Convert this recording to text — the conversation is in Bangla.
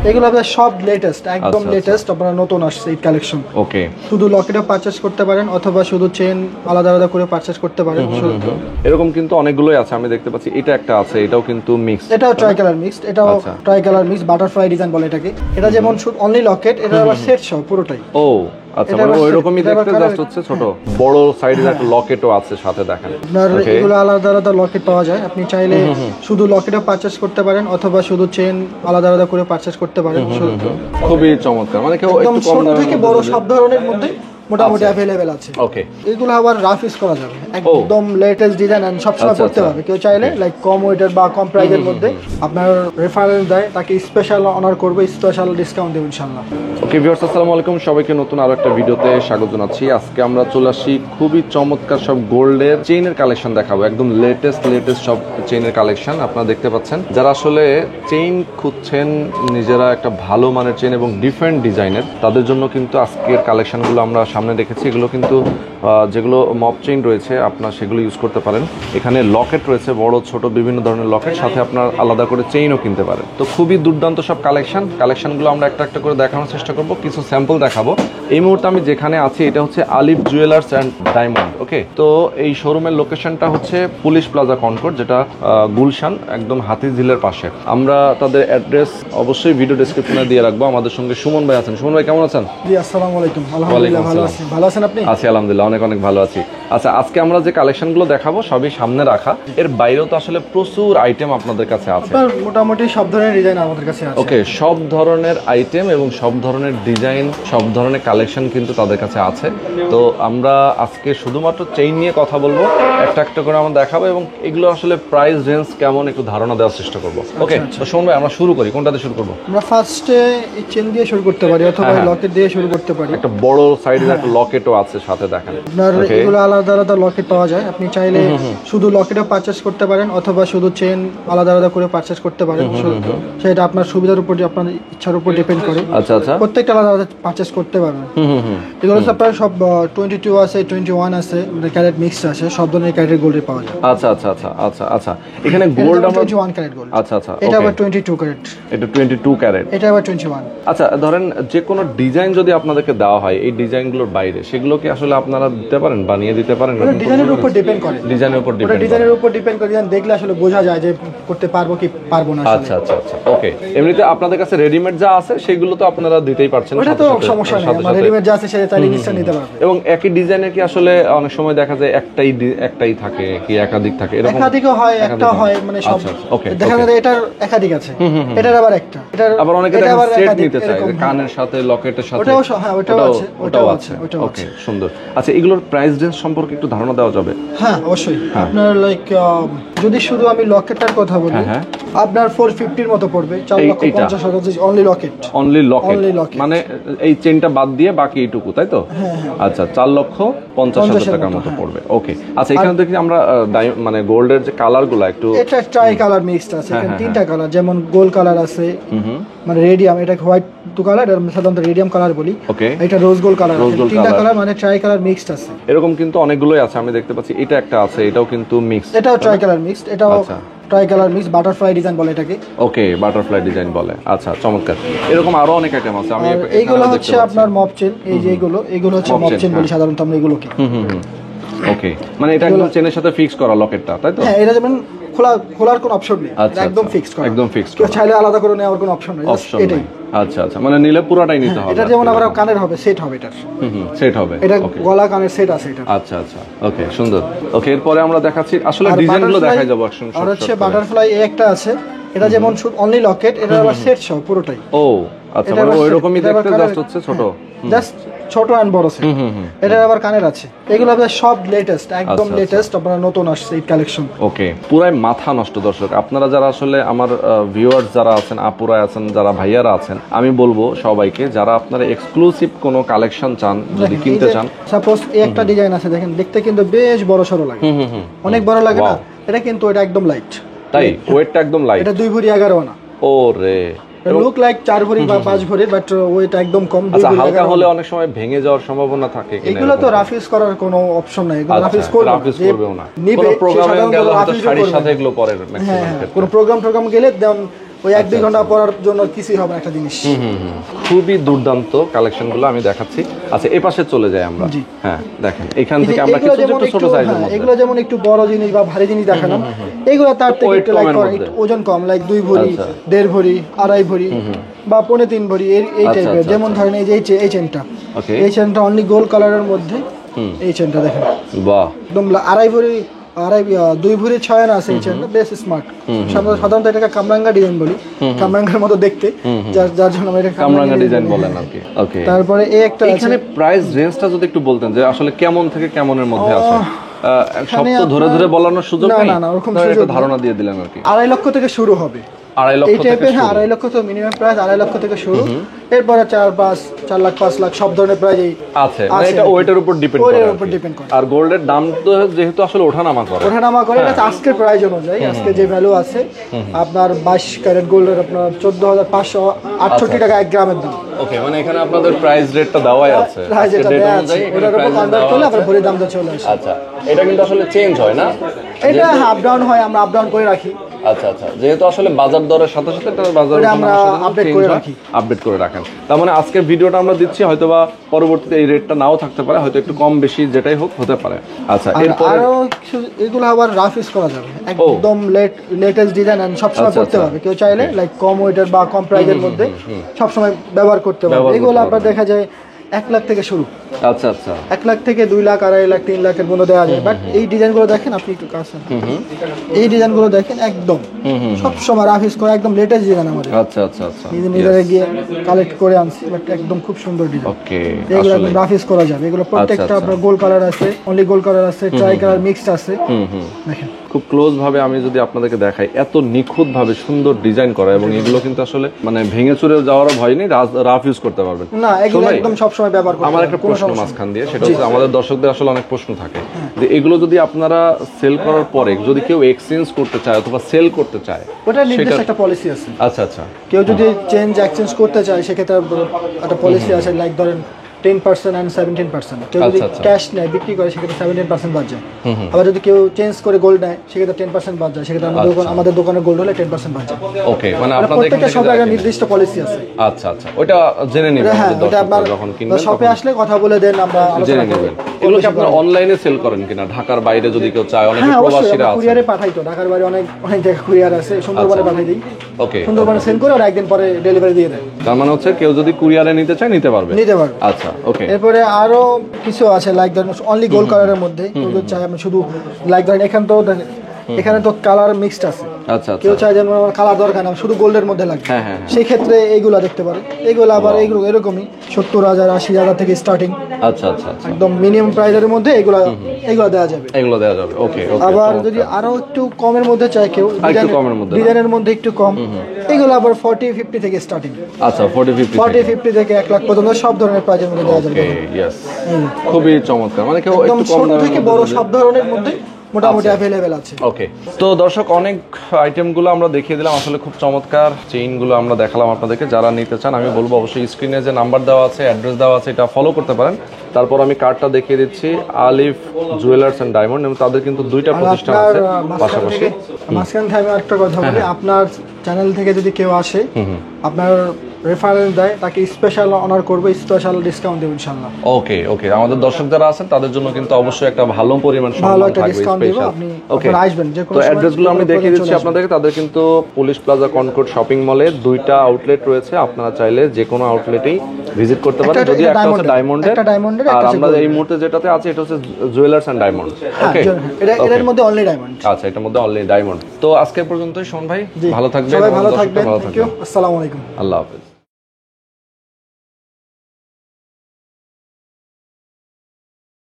এগুলো আপনার সব লেটেস্ট, একদম লেটেস্ট, আপনার নতুন আসছে এই কালেকশন। ওকে, শুধু লকেটও পারচেজ করতে পারেন অথবা শুধু চেন আলাদা আলাদা করে পারচেজ করতে পারেন। এরকম কিন্তু অনেকগুলোই আছে, আমি দেখতে পাচ্ছি এটা একটা আছে, এটাও কিন্তু মিক্স, এটাও ট্রাই কালার মিক্সড, এটাও try colour mix, butterfly design বলে এটাকে। এটা যেমন অনলি লকেট, এটা আবার সেট সহ পুরোটাই। ও আচ্ছা, মানে ওইরকমই দেখতে, জাস্ট হচ্ছে ছোট বড় সাইডের একটা লকেটও আছে সাথে, দেখেন আপনার এগুলো আলাদা আলাদা লকেট পাওয়া যায়, আপনি চাইলে শুধু লকেটও পারচেজ করতে পারেন অথবা শুধু চেন আলাদা আলাদা করে পারচেজ করতে পারেন। খুবই চমৎকার, মানে কেউ একদম একটু কম ছোট থেকে বড় সব ধরনের মধ্যে মোটামুটি অ্যাভেলেবেল আছে। ওকে, এগুলো আবার রাফ ইউজ করা যাবে, একদম লেটেস্ট ডিজাইন এন্ড সবসময় করতে পারবে। কেউ চাইলে লাইক কম ওয়েটের বা কম প্রাইসের মধ্যে আপনার রেফারেন্স দেয়, তাকে স্পেশাল অনার করবে, স্পেশাল ডিসকাউন্ট দেব ইনশাআল্লাহ। ওকে ভিউয়ার্স, আসসালামু আলাইকুম, সবাইকে নতুন আরো একটা ভিডিওতে স্বাগত জানাচ্ছি। আজকে আমরা চলে আসি খুবই চমৎকার সব গোল্ডের চেইনের কালেকশন দেখাবো, একদম লেটেস্ট সব চেইনের কালেকশন। আপনারা দেখতে পাচ্ছেন, যারা আসলে চেইন খুঁজছেন, নিজেরা একটা ভালো মানের চেইন এবং ডিফারেন্ট ডিজাইনের, তাদের জন্য কিন্তু আজকের কালেকশনগুলো আমরা সামনে রেখেছি। এগুলো কিন্তু যেগুলো মপ চেইন রয়েছে আপনার সেগুলো ইউজ করতে পারেন। এখানে লকেট রয়েছে, বড় ছোট বিভিন্ন ধরনের লকেট, সাথে আপনার আলাদা করে চেইনও কিনতে পারেন। তো খুবই দুর্দান্ত সব কালেকশনগুলো আমরা একটা একটা করে দেখানোর চেষ্টা করব, কিছু স্যাম্পল দেখাবো। এই মুহূর্তে আমি যেখানে আছি এটা হচ্ছে আলিফ জুয়েলার্স অ্যান্ড ডায়মন্ড। ওকে, তো এই শোরুমের লোকেশনটা হচ্ছে পুলিশ প্লাজা কনকর্ড, যেটা গুলশান, একদম হাতিঝিলের পাশে। আমরা তাদের অ্যাড্রেস অবশ্যই ভিডিও ডেসক্রিপশনে দিয়ে রাখবো। আমাদের সঙ্গে সুমন ভাই আছেন। সুমন ভাই কেমন আছেন? জি আসসালামু আলাইকুম। আলহামদুলিল্লাহ ভালো আছি। ভালো আছেন আপনি? আছি আলহামদুলিল্লাহ, অনেক অনেক ভালো আছি। আচ্ছা, আজকে আমরা যে কালেকশনগুলো দেখাবো সবই সামনে রাখা, এর বাইরেও তো আসলে প্রচুর আইটেম আপনাদের কাছে আছে। মোটামুটি সব ধরনের ডিজাইন আমাদের কাছে আছে। ওকে, সব ধরনের আইটেম এবং সব ধরনের ডিজাইন, সব ধরনের কালেকশন কিন্তু তাদের কাছে আছে। তো আমরা আজকে শুধুমাত্র চেইন নিয়ে কথা বলবো, একটা একটা করে আমরা দেখাবো এবং এগুলো আসলে প্রাইস রেঞ্জ কেমন একটু ধারণা দেওয়ার চেষ্টা করবো। ওকে, তো শুনুন ভাই, আমরা শুরু করি, কোনটাতে শুরু করবো? আমরা ফার্স্টে এই চেন দিয়ে শুরু করতে পারি অথবা লকেট দিয়ে শুরু করতে পারি। একটা বড় সাইডের একটা লকেটও আছে সাথে, দেখেন। আপনার এগুলো আলাদা আলাদা লকেট পাওয়া যায়, আপনি চাইলে শুধু লকেটও পারচেজ করতে পারেন অথবা শুধু চেন আলাদা আলাদা করে পারচেজ করতে পারেন। সেটা আপনার সুবিধার উপর, আপনার ইচ্ছার উপর ডিপেন্ড করে। আচ্ছা আচ্ছা, প্রত্যেকটা আলাদা আলাদা পারচেজ করতে পারবেন। এগুলো আপনার সব 22 আছে, 21 আছে, ক্যারেট মিক্সড আছে, সব ধরনের ক্যারেটের গোল্ড পাওয়া যায়। আচ্ছা আচ্ছা আচ্ছা আচ্ছা আচ্ছা, এখানে গোল্ড আমরা 21 ক্যারেট গোল্ড। আচ্ছা আচ্ছা, এটা আবার 22 ক্যারেট। এটা 22 ক্যারেট, এটা আবার 21। আচ্ছা, ধরেন যে কোনো ডিজাইন যদি আপনাদেরকে দেওয়া হয় এই ডিজাইনগুলোর বাইরে, সেগুলো কি আসলে আপনারা দিতে পারেন, বানিয়ে দিতে পারেন? ডিজাইনের উপর ডিপেন্ড করে, ডিজাইনের উপর ডিপেন্ড করে, দেখলে আসলে বোঝা যায় যে করতে পারবো কি পারবো না। আচ্ছা আচ্ছা আচ্ছা, ওকে। এমনিতে আপনাদের কাছে রেডিমেড যা আছে সেগুলো তো আপনারা দিতেই পারছেন, ওটা তো সমস্যা নেই, আমার রেডিমেড যা আছে সেটা চাইলে নিশ্চয়ই নিতে পারবে। এবং একই ডিজাইনের কি আসলে অনেক সময় দেখা যায় একটাই থাকে কি একাধিক থাকে? এরকম একাধিকও হয়, একটা হয়, মানে সব দেখা যায় এটার একাধিক আছে, এটার আবার একটা, এটার আবার অনেকে দেখেন সেট নিতে চায়, যে কানের সাথে লকেটের সাথে, ওটাও হ্যাঁ ওটাও আছে। ওকে, সুন্দর। আচ্ছা, এগুলোর প্রাইস রেঞ্জ সম্পর্কে একটু ধারণা দেওয়া যাবে? হ্যাঁ অবশ্যই। আপনার লাইক যদি শুধু আমি লকেটটার কথা বলি, আপনার 450 এর মতো পড়বে, 4,50,000 অনলি লকেট। অনলি লকেট মানে এই চেনটা বাদ দিয়ে বাকি এইটুকু, তাই তো? আচ্ছা, 4,50,000 টাকার মতো পড়বে। ওকে, আচ্ছা, এখানে দেখি আমরা মানে গোল্ডের যে কালারগুলো একটু, এটা ট্রাই কালার মিক্সড আছে, এখানে তিনটা কালার, যেমন গোল্ড কালার আছে, মানে রেডিয়াম, এটা হোয়াইট টু কালার, এটা সাধারণত রেডিয়াম কালার বলি। ওকে, এটা রোজ গোল্ড কালার, তিনটা কালার, মানে ট্রাই কালার মিক্সড আছে। এরকম কিন্তু অনেকগুলোই আছে, আমি দেখতে পাচ্ছি এটা একটা আছে, এটাও কিন্তু মিক্সড, এটাও ট্রাই কালার মিক্সড, এটাও try colour mix, butterfly design বলে এটাকে। ওকে, বাটারফ্লাই ডিজাইন বলে, আচ্ছা, চমৎকার। এরকম আরো অনেক আইটেম আছে। আমি এইগুলো হচ্ছে আপনার মপ চেন, এই যে এগুলো হচ্ছে মপ চেন বলি সাধারণত আমরা এগুলোকে। ওকে, মানে এটা একদম চেনের সাথে ফিক্স করা লকেটটা, তাই তো? হ্যাঁ, এটা যেমন খোলার কোনো অপশন নেই, একদম ফিক্সড করা, একদম ফিক্সড করা, চাইলে আলাদা করে নেওয়ার কোনো অপশন নেই, এটাই। আচ্ছা আচ্ছা, মানে নিলে পুরোটাই নিতে হবে। এটা যেমন আবার কানের হবে, সেট হবে, এটার সেট হবে, এটা গলা কানের সেট আছে এটা। আচ্ছা আচ্ছা, ওকে, সুন্দর। ওকে, এরপরে আমরা দেখাচ্ছি আসলে ডিজাইনগুলো দেখাই যাব একসঙ্গে। আর হচ্ছে বাটারফ্লাই একটা আছে, এটা যেমন অনলি লকেট, এটা আবার সেট সহ পুরোটাই। ও আচ্ছা, মানে ওইরকমই দেখতে, জাস্ট হচ্ছে ছোট, জাস্ট ছোট এন্ড বড় সেট। এটা আবার কানের আছে। এগুলো আপনার সব লেটেস্ট, একদম লেটেস্ট, আপনার নতুন আসছে এই কালেকশন। ওকে, পুরাই মাথা নষ্ট দর্শক। আপনারা যারা আসলে আমার ভিউয়ার্স যারা আছেন, আপুরা আছেন, যারা ভাইয়ারা আছেন, আমি বলবো সবাইকে, যারা আপনারা এক্সক্লুসিভ কোনো কালেকশন চান, যদি কিনতে চান, সাপোজ এই একটা ডিজাইন আছে, দেখেন দেখতে কিন্তু বেশ বড় সরো লাগে, অনেক বড় লাগে না? এটা কিন্তু এটা একদম লাইট, তাই ওয়েটটা একদম লাইট। এটা 2 ভরি 11 আনা। ওরে, লুক লাইক 4 ভরি বা 5 ভরি, বাট ওয়েট একদম কম। আচ্ছা, হালকা হলে অনেক সময় ভেঙে যাওয়ার সম্ভাবনা থাকে। এগুলো তো রাফ ইউজ করার কোনো অপশন নাই, এগুলো রাফ ইউজ করবেও না। কোনো প্রোগ্রামে গেলে হয়তো শাড়ির সাথে এগুলো পরে ম্যাক্সিমাম ক্ষেত্রে। কোনো প্রোগ্রাম গেলে দেন ওই 1-2 ঘন্টা পরার জন্য কিছুই হবে না একটা জিনিস। খুবই দুর্দান্ত কালেকশনগুলো আমি দেখাচ্ছি। আচ্ছা এই পাশে চলে যাই আমরা। হ্যাঁ দেখেন এখান থেকে আমরা কিছু একটু ছোট সাইজের মধ্যে, এগুলো যেমন একটু বড় জিনিস বা ভারী জিনিস দেখালাম, এগুলো তার থেকে একটু লাইক ওজন কম, লাইক 2 ভরি, 1.5 ভরি, 2.5 ভরি বা 3.5 ভরি এই টাইপের। যেমন ধরেন এই যে এই চেনটা, এই চেনটা অনলি গোল্ড কালারের মধ্যে, এই চেনটা দেখেন বাহ, একদম 2.5 ভরি, 2 ভরি 6 আনা আছে। এই চেনটা বেশ স্মার্ট। সাধারণত এটাকে কামরাঙ্গা ডিজাইন বলি, কামরাঙ্গার মতো দেখতে, যার জন্য আমরা এটা কামরাঙ্গা ডিজাইন বলেন আর কি। ওকে, তারপরে এই একটা এখানে প্রাইস রেঞ্জটা যদি একটু বলতেন যে আসলে কেমন থেকে কেমনের মধ্যে আছে। সব তো ধরে ধরে বলানোর সুযোগ নেই, না ওরকম একটা ধারণা দিয়ে দিলেন আর কি। 2.5 লক্ষ থেকে শুরু হবে। 2.5 লক্ষ থেকে? হ্যাঁ 2.5 লক্ষ তো মিনিমাম প্রাইস, 2.5 লক্ষ থেকে শুরু। এরপরে 4 লাখ 5 লাখ সব ধরনের প্রাইস আছে। মানে এটা ওয়েটের উপর ডিপেন্ড করে। আর গোল্ডের দাম তো যেহেতু আসলে ওঠানামা করে, এটা আজকের প্রাইস অনুযায়ী, আজকে যে ভ্যালু আছে আপনার 22 ক্যারেট গোল্ডের আপনার 14,568 টাকা 1 গ্রামের দাম। ওকে, মানে এখানে আপনাদের প্রাইস রেটটা দেওয়াই আছে, প্রাইস দেওয়া আছে, ওটার উপর কনভার্ট করলে আবার ভরি দামটা চলে আসে। আচ্ছা, এটা কিন্তু আসলে চেঞ্জ হয় না, এটা আপ ডাউন হয়, আমরা আপ ডাউন করে রাখি। আচ্ছা আচ্ছা, যেহেতু আসলে বাজার দরের সাথে সাথে এটা বাজার আমরা আপডেট করে রাখেন। তার মানে আজকের ভিডিওটা আমরা দিচ্ছি, হয়তোবা পরবর্তীতে এই রেটটা নাও থাকতে পারে, হয়তো একটু কম বেশি যেটাই হোক হতে পারে। আচ্ছা, এরপর আরো কিছু এগুলো আবার রাফ ইউজ করা যাবে, একদম লেটেস্ট ডিজাইন এন্ড সব সময় করতে পারবে কেউ চাইলে, লাইক কম ওয়েটের বা কম প্রাইসের মধ্যে সব সময় ব্যবহার করতে পারবে। এগুলো আপনারা দেখা যায় 1 লাখ থেকে শুরু। আচ্ছা আচ্ছা, 1 লাখ থেকে 2 লাখ, 2.5 লাখ, 3 লাখের মধ্যে দেওয়া যায়। বাট এই ডিজাইনগুলো দেখেন, আপনি একটু কাছে এই ডিজাইনগুলো দেখেন, একদম সব সময় রাফ ইউজ করা, একদম লেটেস্ট ডিজাইন আমাদের। আচ্ছা আচ্ছা আচ্ছা, নিজে গিয়ে কালেক্ট করে আনছি, বাট একদম খুব সুন্দর ডিজাইন। ওকে, এগুলো একদম রাফ ইউজ করা যাবে। এগুলো প্রত্যেকটা আপনার গোল্ড কালার আছে, অনলি গোল্ড কালার আছে, ট্রাই কালার মিক্সড আছে। দেখেন খুব ক্লোজ ভাবে আমি যদি আপনাদেরকে দেখাই, এত নিখুঁত ভাবে সুন্দর ডিজাইন করা, এবং এগুলো কিন্তু আসলে মানে ভেঙে চুরে যাওয়ারও ভয় নেই, রাফ ইউজ করতে পারবেন। না, এগুলো একদম সব সময় ব্যবহার করতে। আমার একটা প্রশ্ন মাঝখান দিয়ে, সেটা হচ্ছে আমাদের দর্শকদের আসলে অনেক প্রশ্ন থাকে যে এগুলো যদি আপনারা সেল করার পরে যদি কেউ এক্সচেঞ্জ করতে চায় অথবা সেল করতে চায়, ওটা নির্দিষ্ট একটা পলিসি আছে। আচ্ছা আচ্ছা, কেউ যদি এক্সচেঞ্জ করতে চায় সেক্ষেত্রে একটা পলিসি আছে, লাইক ধরেন 10% and 17%। কেউ যদি ক্যাশ নেয় বিক্রি করে সেক্ষেত্রে 17% বাদ যায়। আবার যদি কেউ চেঞ্জ করে গোল্ড নেয় সেক্ষেত্রে 10% বাদ যায়। সেক্ষেত্রে আমাদের দোকানের গোল্ড হলে 10% বাদ যায়। ওকে, মানে আপনাদের প্রত্যেকটা শপে একটা নির্দিষ্ট পলিসি আছে। আচ্ছা আচ্ছা, ওটা জেনে নেবেন যখন কিনবেন, শপে আসলে কথা বলে দেন, আমরা জেনে নেবেন। এগুলো কি আপনারা অনলাইনে সেল করেন কিনা? ঢাকার বাইরে যদি কেউ চায়, অনেক প্রবাসীরা আছে, কুরিয়ারে পাঠাই তো, ঢাকার বাইরে অনেক জায়গায় কুরিয়ার আছে, সুন্দরবনে পাঠাই দিই। ওকে, সুন্দরবনে সেন্ড করে আর একদিন পরে ডেলিভারি দিয়ে দেয়। তার মানে হচ্ছে কেউ যদি কুরিয়ারে নিতে চায় নিতে পারবে। আচ্ছা, ওকে। এরপরে আরো কিছু আছে, লাইক ধরেন অনলি গোল্ড কালারের মধ্যে কেউ যদি চায়, আমি শুধু লাইক ধরেন এখানে তো কালার মিক্সড আছে। আচ্ছা, কেউ চায় যেমন আমার কালার দরকার না, শুধু গোল্ডের মধ্যে লাগবে, সেই ক্ষেত্রে এইগুলা দেখতে পারে। এইগুলো আবার এইগুলো এরকমই 70,000 80,000 থেকে স্টার্টিং। আচ্ছা আচ্ছা, একদম মিনিমাম প্রাইসের মধ্যে এগুলো দেওয়া যাবে। ওকে। আবার যদি আরো একটু কমের মধ্যে চায় কেউ, ডিজাইনের মধ্যে একটু কম, এগুলো আবার 40-50 থেকে স্টার্টিং। আচ্ছা, 40-50 থেকে 1 লাখ পর্যন্ত সব ধরনের প্রাইসের মধ্যে দেওয়া যাবে। খুবই চমৎকার, মানে কেউ একদম ছোট থেকে বড় সব ধরনের মধ্যে মোটামুটি অ্যাভেলেবেল আছে। ওকে, তো দর্শক অনেক আইটেমগুলো আমরা দেখিয়ে দিলাম, আসলে খুব চমৎকার চেইনগুলো আমরা দেখালাম আপনাদেরকে। যারা নিতে চান আমি বলবো অবশ্যই স্ক্রিনে যে নাম্বার দেওয়া আছে, অ্যাড্রেস দেওয়া আছে, এটা ফলো করতে পারেন। তারপর আমি কার্ডটা দেখিয়ে দিচ্ছি, আলিফ জুয়েলার্স অ্যান্ড ডায়মন্ড, এবং তাদের কিন্তু 2টা প্রতিষ্ঠান আছে পাশাপাশি। মাঝখান থেকে আমি একটা কথা বলি, আপনার চ্যানেল থেকে যদি কেউ আসে, আপনার রেফারেন্স দেয়, তাকে স্পেশাল অনার করবে, স্পেশাল ডিসকাউন্ট দেব ইনশাআল্লাহ। ওকে ওকে, আমাদের দর্শক যারা আছেন তাদের জন্য কিন্তু অবশ্যই একটা ভালো পরিমাণ সম্মান থাকবে, স্পেশাল। ওকে, আসবেন যে কোনো তো অ্যাড্রেসগুলো আমি দেখিয়ে দিচ্ছি আপনাদেরকে। তাদের কিন্তু পুলিশ প্লাজা কনকর্ড শপিং মলে 2টা আউটলেট রয়েছে, আপনারা চাইলে যে কোনো আউটলেটেই ভিজিট করতে পারেন। যদি একটা হচ্ছে ডায়মন্ডের, আর আমরা এই মুহূর্তে যেটাতে আছে এটা হচ্ছে জুয়েলার্স এন্ড ডায়মন্ড। ওকে, এর মধ্যে অনলি ডায়মন্ড। আচ্ছা, এটার মধ্যে অনলি ডায়মন্ড। তো আজকে পর্যন্তই শোন ভাই, ভালো থাকবেন, সবাই ভালো থাকবেন। থ্যাংক ইউ, আসসালামু আলাইকুম, আল্লাহ হাফেজ।